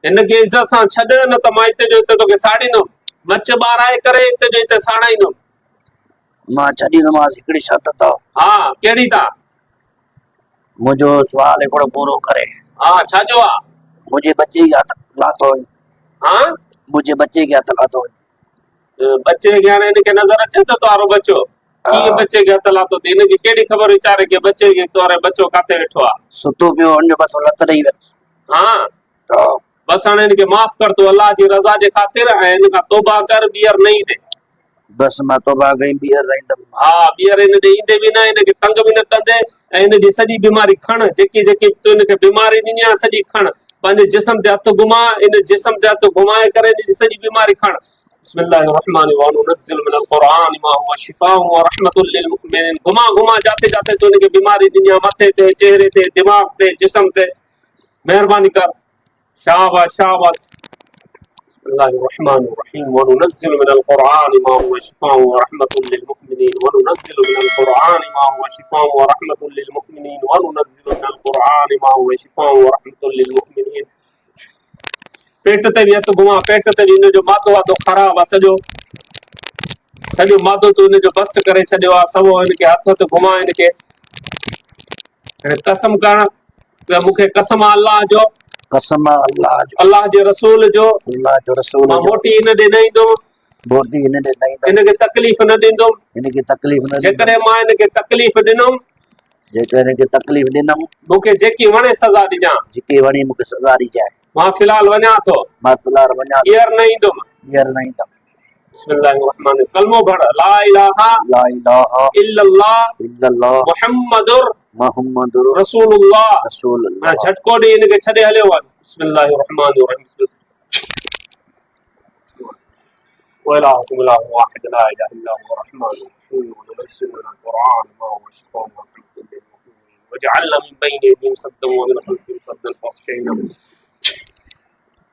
ان کے عزت سان چھڈ نہ تو ماں ہتے جو ہتے تو کے ساڑींदुमि मच ॿाराए करे हिते जो हिते साड़ाईंदुमि मां छॾींदोमांसि हिकिड़ी शर्त अथव हा कहिड़ी था मुंहिंजो सुवाल हिकिड़ो पूरो करे हा छाजो आहे मुंहिंजे बच्चे खे हथ लाथो हा मुंहिंजे बच्चे खे हथ लाथो बच्चे खे हाणे हिनखे नज़र अचे थो तुआरो बच्चो कीअं बच्चे खे हथ लाथो अथई हिनखे कहिड़ी ख़बर वीचारे के बच्चे खे तुआरे बच्चो किथे वेठो आहे सुतो पियो हुनजो बसि लत ॾेई वियसि हा बसि हाणे हिनखे माफ़ कर तूं अलाह जी रज़ा जे ख़ातिर ऐं हिन खां तौबा कर ॿीहर न ईंदे बसि मां तौबा कई ॿीहर रहंदमि हा ॿीहर हिन ॾे ईंदे बि न हिनखे तंग बि न कंदे ऐं हिनजी सॼी बीमारी खण जेकी जेकी तूं हिनखे बीमारी ॾिनी आहे सॼी खण पंहिंजे जिस्म ते हथु घुमा इन जिस्म ते हथु घुमाए करे हिनजी सॼी बीमारी खण घुमा घुमा जाते जाते तूं हिनखे बीमारी ॾिनी आहे मथे ते चेहरे ते दिमाग़ ते जिस्म ते महिरबानी कर शाबाश शाबाश الله الرحمن الرحيم وننزل من القرآن ما هو شفاء ورحمة للمؤمنين وننزل من القرآن ما هو شفاء ورحمة للمؤمنين وننزل من القرآن ما هو شفاء ورحمة للمؤمنين पेट ते बि हथु घुमा पेट ते बि हिनजो मादो वादो ख़राब आहे सॼो मादो तूं हिनजो बस्ट करे छॾियो आहे सभु हिनखे हथ हथ घुमा हिनखे कसम करण त मूंखे कसम आहे कसम अल्लाह जे रसूल जो मां मोटी हिन ॾे न ईंदुमि हिनखे तकलीफ़ न ॾींदुमि जेकॾहिं मां हिनखे तकलीफ़ ॾिनमि मूंखे जेकी वणे सज़ा ॾिजां मां फ़िलहाल वञा थो ॿीहर न ईंदुमि कलमो पढ़ ला इलाहा इल्लल्लाह मुहम्मदुर रसूलुल्लाह झटको ॾेई हिनखे छॾे हलियो वञ बिस्मिल्लाहिर रहमानिर रहीम وإلهكم إله واحد لا إله إلا هو الرحمن الرحيم وننزل من القرآن ما هو شفاء ورحمة للمؤمنين وجعلنا من بين يديهم سدا ومن خلفهم سدا فاغشيناهم